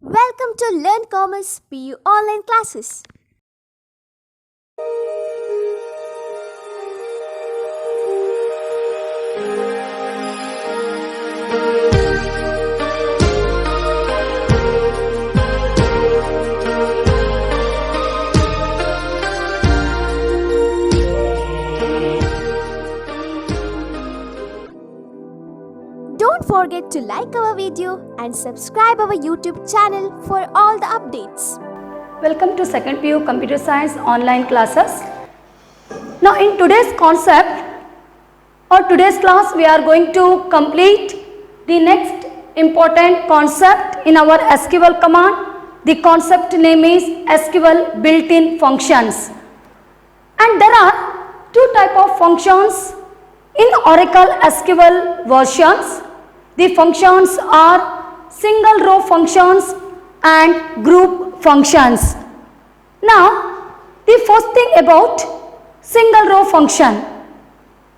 Welcome to Learn Commerce PU online classes. Don't forget to like our video and subscribe our YouTube channel for all the updates. Welcome to 2nd PU Computer Science online classes. Now in today's concept or today's class we are going to complete the next important concept in our SQL command. The concept name is SQL built-in functions. And there are two types of functions in Oracle SQL versions. The functions are single row functions and group functions. Now, the first thing about single row function.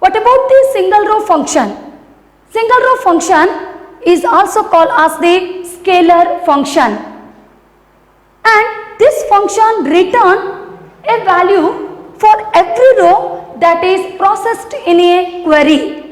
What about the single row function? Single row function is also called as the scalar function. And this function return a value for every row that is processed in a query.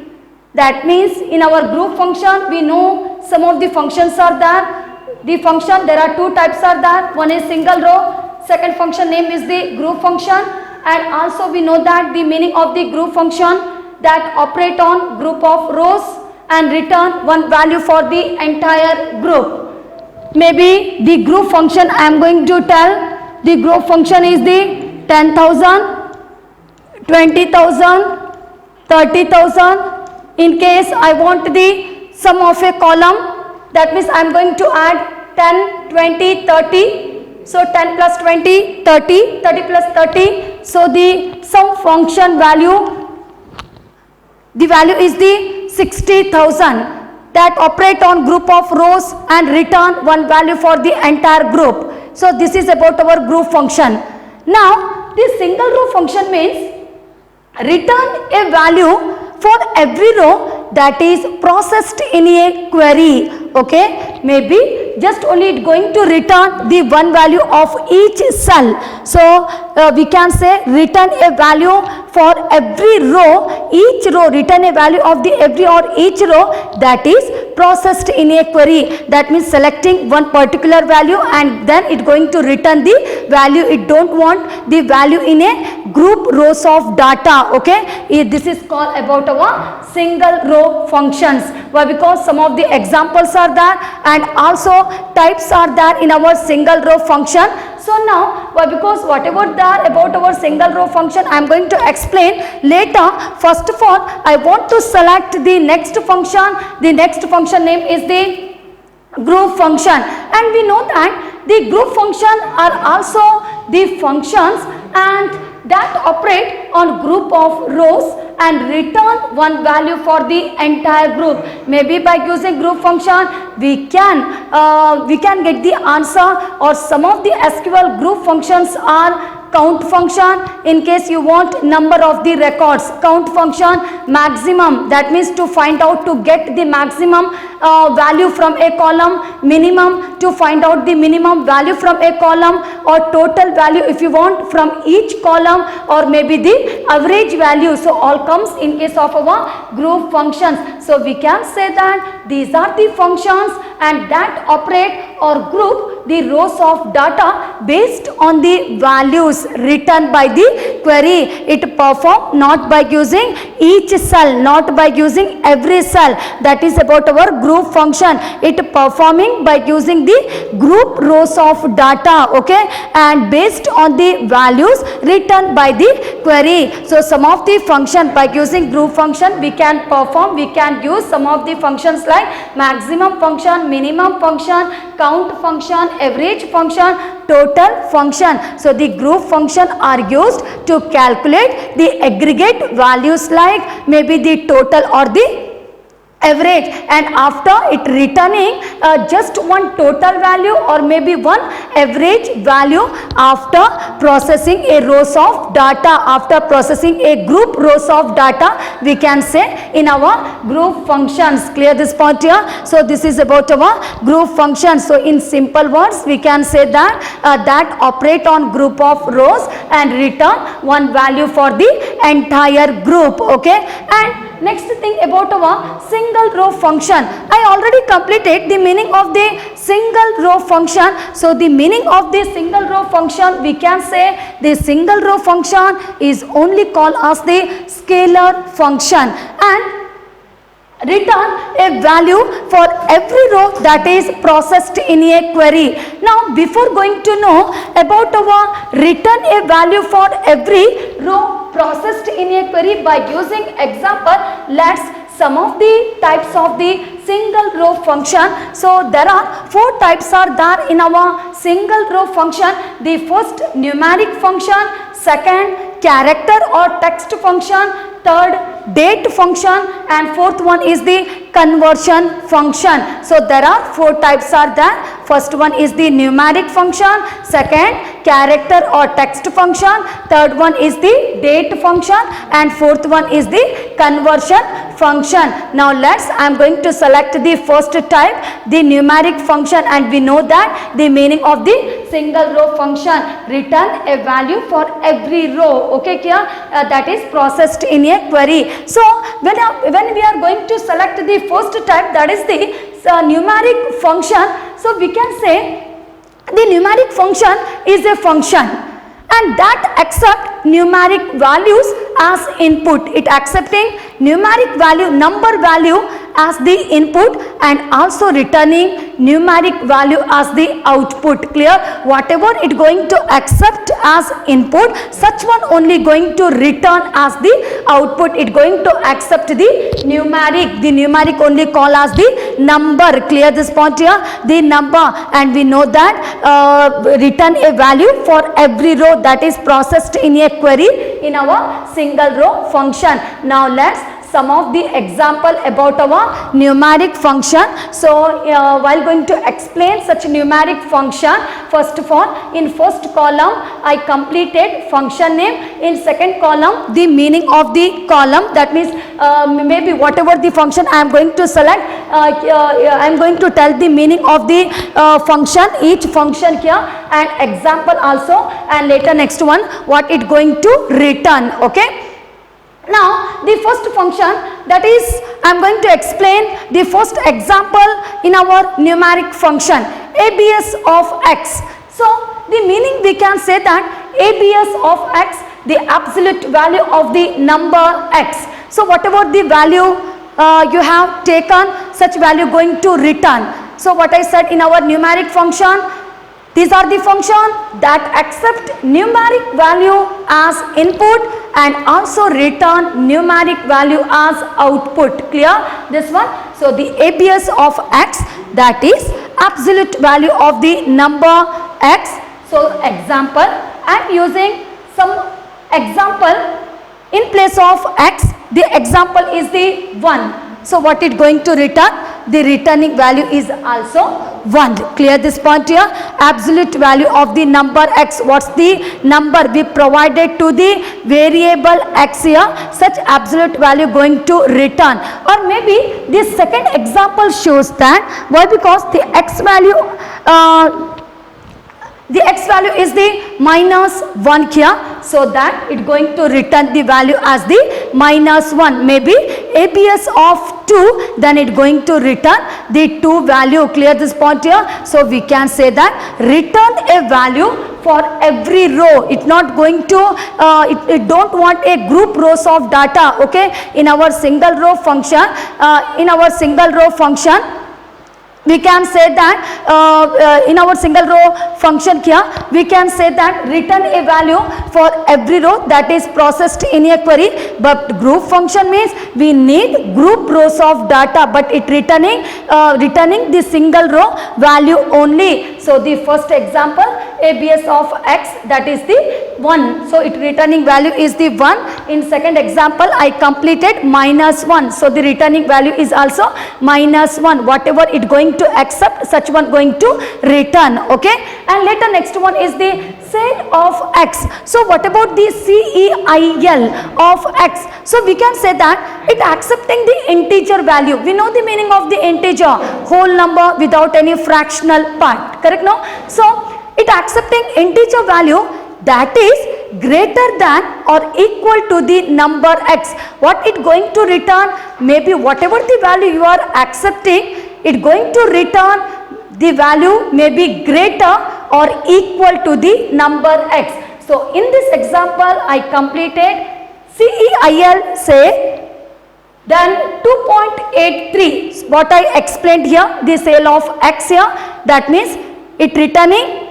That means in our group function we know some of the functions are there. The function there are two types are there. One is single row, second function name is the group function, and also we know that the meaning of the group function that operate on group of rows and return one value for the entire group. Maybe the group function I am going to tell, the group function is the 10,000, 20,000, 30,000. In case I want the sum of a column, that means I am going to add 10, 20, 30. So 10 plus 20, 30, 30 plus 30. So the sum function value, the value is the 60,000 that operate on group of rows and return one value for the entire group. So this is about our group function. Now this single row function means return a value for every row that is processed in a query. Okay, maybe just only it going to return the one value of each cell. So we can say return a value for every row, each row return a value of the every or each row that is processed in a query. That means selecting one particular value and then it going to return the value. It don't want the value in a group rows of data. Okay, this is called about our single row functions. Why? Because some of the examples are there and also types are there in our single row function. So now, why? Because whatever there about our single row function I am going to explain later. First of all, I want to select the next function. The next function name is the group function, and we know that the group function are also the functions and that operate on group of rows and return one value for the entire group. Maybe by using group function we can get the answer, or some of the SQL group functions are count function. In case you want number of the records, count function, maximum, that means to find out to get the maximum value from a column, minimum to find out the minimum value from a column, or total value if you want from each column, or maybe the average value. So all comes in case of our group functions. So we can say that these are the functions and that operate or group the rows of data based on the values written by the query. It perform not by using each cell, not by using every cell. That is about our group function. It performing by using the group rows of data. Okay, and based on the values written by the query. So some of the function by using group function we can perform, we can use some of the functions like maximum function, minimum function, count function, average function, total function. So the group function are used to calculate the aggregate values like maybe the total or the average, and after it returning just one total value or maybe one average value after processing a rows of data, after processing a group rows of data, we can say in our group functions. Clear this point here? So this is about our group function. So in simple words we can say that that operate on group of rows and return one value for the entire group. Okay, and next thing about our single row function. I already completed the meaning of the single row function. So the meaning of the single row function, we can say the single row function is only called as the scalar function and return a value for every row that is processed in a query. Now before going to know about our return a value for every row processed in a query by using example, let's some of the types of the single row function. So there are four types are there in our single row function. The first numeric function, second character or text function, third date function, and fourth one is the conversion function. So there are four types are there. First one is the numeric function, second character or text function, third one is the date function, and fourth one is the conversion function. Now I am going to select the first type, the numeric function, and we know that the meaning of the single row function, return a value for every row. Okay, that is processed in a query. So when we are going to select the first type, that is the numeric function, so we can say the numeric function is a function and that accept numeric values as input. It accepting numeric value, number value as the input and also returning numeric value as the output. Clear? Whatever it going to accept as input, such one only going to return as the output. It going to accept the numeric only call as the number. Clear this point here? The number, and we know that return a value for every row that is processed in a query in our single row function. Now let's some of the example about our numeric function. So while going to explain such numeric function, first of all in first column I completed function name, in second column the meaning of the column, that means maybe whatever the function I am going to select, I am going to tell the meaning of the function, each function here, and example also, and later next one what it going to return. Okay. Now the first function, that is I am going to explain the first example in our numeric function, ABS of x. So the meaning we can say that ABS of x, the absolute value of the number x. So whatever the value you have taken, such value going to return. So what I said in our numeric function, these are the function that accept numeric value as input and also return numeric value as output. Clear this one? So the ABS of x, that is absolute value of the number x. So example, I am using some example in place of x, the example is the 1. So what it going to return? The returning value is also 1. Clear this point here? Absolute value of the number x. What's the number we provided to the variable x here? Such absolute value going to return. Or maybe this second example shows that. Why? Because the x value is the minus 1 here, so that it going to return the value as the minus 1. Maybe ABS of 2, then it going to return the 2 value. Clear this point here? So we can say that return a value for every row. It not going to it don't want a group rows of data. Okay, in our single row function, we can say that in our single row function here, we can say that return a value for every row that is processed in a query. But group function means we need group rows of data, but it returning the single row value only. So the first example, ABS of x, that is the 1. So, it returning value is the 1. In second example, I completed -1. So, the returning value is also -1. Whatever it going to accept, such one going to return. Okay. And later next one is the sale of x. So, what about the CEIL of x? So, we can say that it accepting the integer value. We know the meaning of the integer, whole number without any fractional part, correct? No? So, it accepting integer value that is greater than or equal to the number x. What it going to return? Maybe whatever the value you are accepting, it going to return the value may be greater or equal to the number x. So, in this example, I completed CEIL say then 2.83, what I explained here, the sale of x here, that means it returning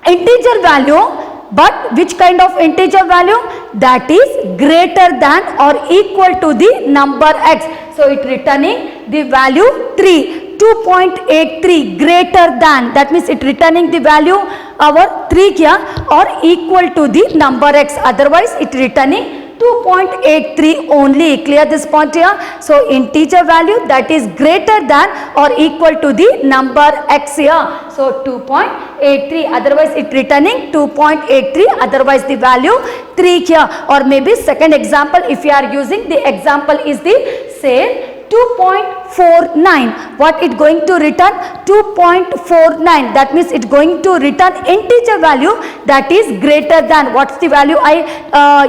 integer value, but which kind of integer value? That is greater than or equal to the number x. So, it returning the value 3. 2.83 greater than, that means it returning the value our 3 here or equal to the number x, otherwise it returning 2.83 only. Clear this point here? So, integer value that is greater than or equal to the number x here. So, 2.83, otherwise it returning 2.83, otherwise the value 3 here. Or maybe second example, if you are using the example is the say 2.49, what it going to return? 2.49, that means it going to return integer value that is greater than, what's the value I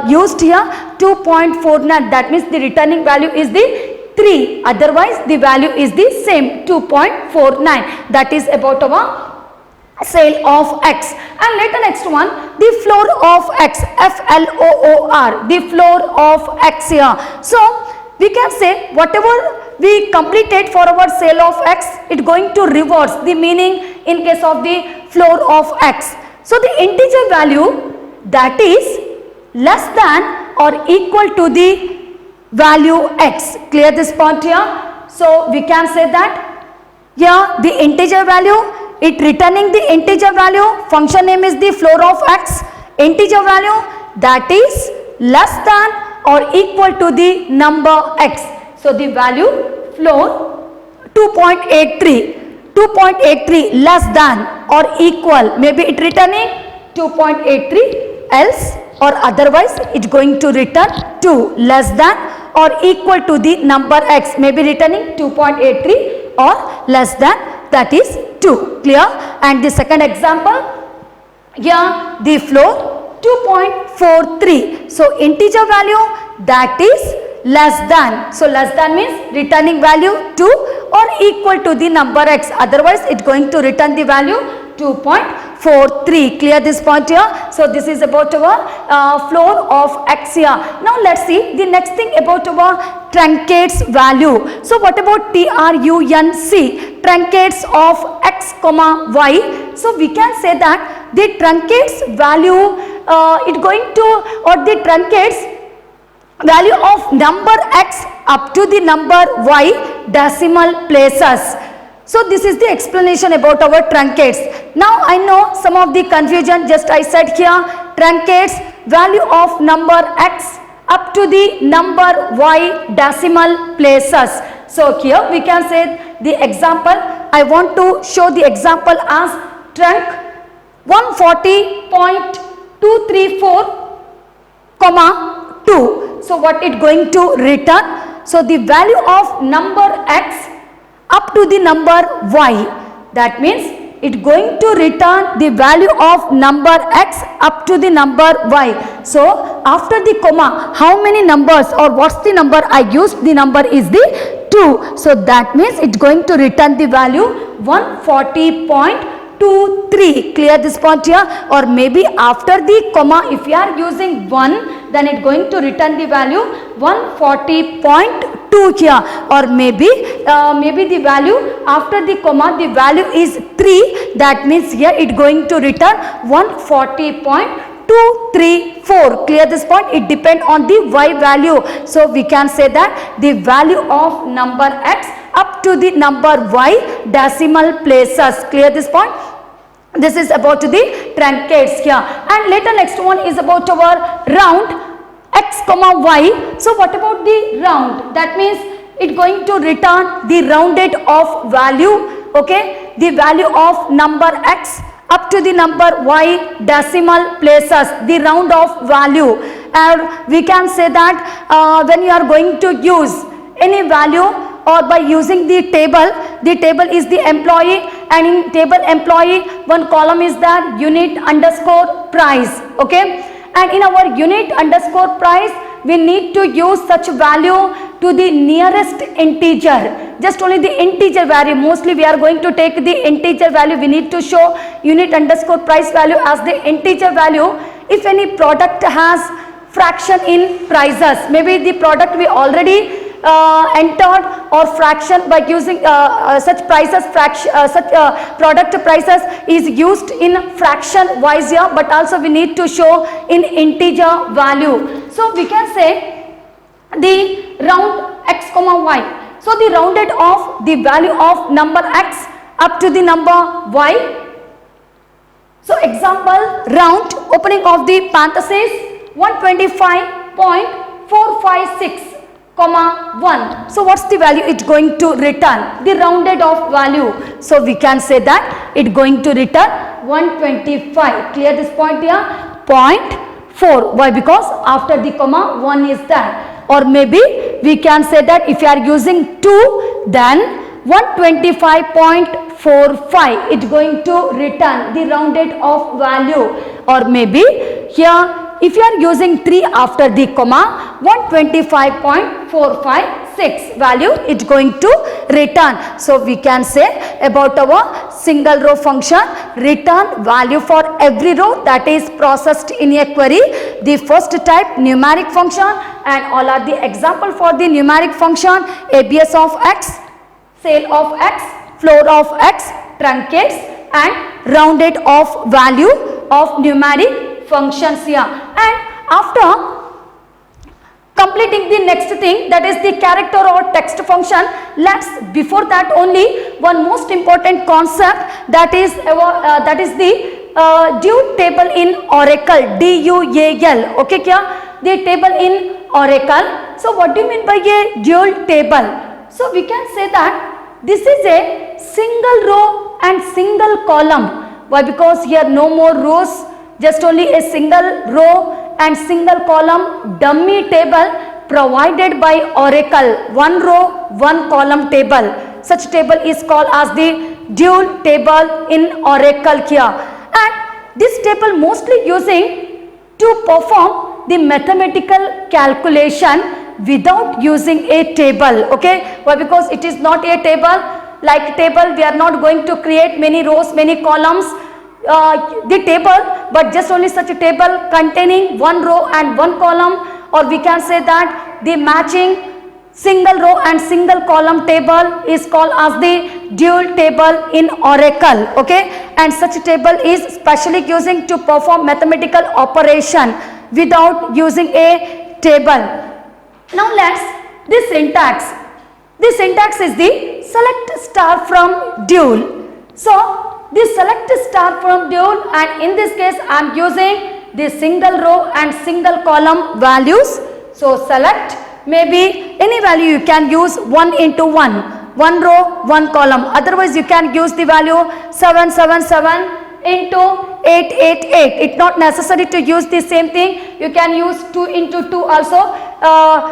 used here? 2.49, that means the returning value is the 3, otherwise the value is the same 2.49. That is about our sale of x. And later next one, the floor of x, FLOOR, the floor of x here. So, we can say whatever we completed for our sale of x, it going to reverse the meaning in case of the floor of x. So, the integer value that is less than or equal to the value x. Clear this point here? So, we can say that here the integer value, it returning the integer value, function name is the floor of x, integer value that is less than or equal to the number x. So, the value floor 2.83 less than or equal, maybe it returning 2.83 else or otherwise it going to return 2 less than or equal to the number x, maybe returning 2.83 or less than, that is 2. Clear? And the second example, here the floor 2.43. So, integer value that is less than. So, less than means returning value 2 or equal to the number x, otherwise it going to return the value 2.43. Clear this point here? So, this is about our floor of x here. Now, let us see the next thing about our truncates value. So, what about TRUNC, truncates of x comma y? So, we can say that the truncates value it going to, or the truncates value of number x up to the number y decimal places. So, this is the explanation about our truncates. Now, I know some of the confusion, just I said here truncates value of number x up to the number y decimal places. So, here we can say the example, I want to show the example as trunk 140.234 comma 2. So, what it going to return? So, the value of number x up to the number y, that means it going to return the value of number x up to the number y. So, after the comma, how many numbers or what's the number I used? The number is the 2. So, that means it going to return the value 140.23. Clear this point here? Or maybe after the comma, if you are using 1, then it going to return the value 140.2 here. Or maybe the value after the comma, the value is 3. That means here it going to return 140.234. Clear this point? It depend on the y value. So, we can say that the value of number x up to the number y decimal places. Clear this point? This is about the truncates here. And later next one is about our round x comma y. So what about the round? That means it going to return the rounded off value, okay, the value of number x up to the number y decimal places, the round off value. And we can say that when you are going to use any value or by using the table is the employee, and in table employee one column is the unit underscore price, okay, and in our unit underscore price we need to use such value to the nearest integer, just only the integer value. Mostly we are going to take the integer value. We need to show unit underscore price value as the integer value. If any product has fraction in prices, maybe the product we already entered or fraction by using such prices, such product prices is used in fraction wise here, but also we need to show in integer value. So we can say the round x comma y. So the rounded of the value of number x up to the number y. So example, round opening of the parenthesis 125.456 comma 1. So what's the value it going to return? The rounded off value. So we can say that it going to return 125. Clear this point here? 0.4. Why? Because after the comma 1 is there. Or maybe we can say that if you are using 2, then 125.45 it going to return the rounded off value. Or maybe here if you are using 3 after the comma, 125.456 value it going to return. So we can say about our single row function, return value for every row that is processed in a query. The first type numeric function, and all are the example for the numeric function: ABS of x, sale of x, floor of x, truncates, and rounded off value of numeric functions here. And after completing the next thing, that is the character or text function, let's before that only one most important concept, that is the dual table in Oracle, DUAL. Okay, kya? The table in Oracle. So what do you mean by a dual table? So we can say that this is a single row and single column. Why? Because here no more rows, just only a single row and single column dummy table provided by Oracle. One row, one column table. Such table is called as the dual table in Oracle here. And this table mostly using to perform the mathematical calculation without using a table. Okay, why? Because it is not a table. Like table, we are not going to create many rows, many columns. The table, but just only such a table containing one row and one column, or we can say that the matching single row and single column table is called as the dual table in Oracle. Okay, and such a table is specially using to perform mathematical operation without using a table. Now let's the syntax. The syntax is the select star from dual. So this select star from dual, and in this case I am using the single row and single column values. So select maybe any value you can use 1 into 1, one row, one column. Otherwise you can use the value 777 into 888. It's not necessary to use the same thing. You can use 2 into 2 also.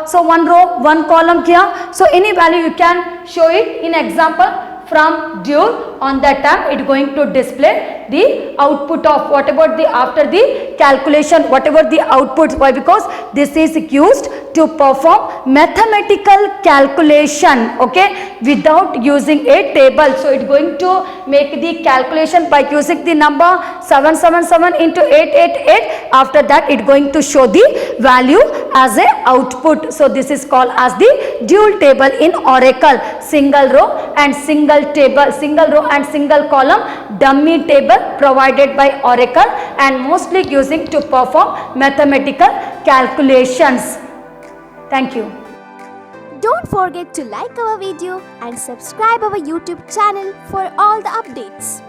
So one row, one column here. So any value you can show it in example from dual. On that time it going to display the output of whatever the after the calculation, whatever the output. Why? Because this is used to perform mathematical calculation, okay, without using a table. So it going to make the calculation by using the number 777 into 888. After that it going to show the value as a output. So this is called as the dual table in Oracle. Single row and single table, single row and single column dummy table provided by Oracle, and mostly using to perform mathematical calculations. Thank you. Don't forget to like our video and subscribe our YouTube channel for all the updates.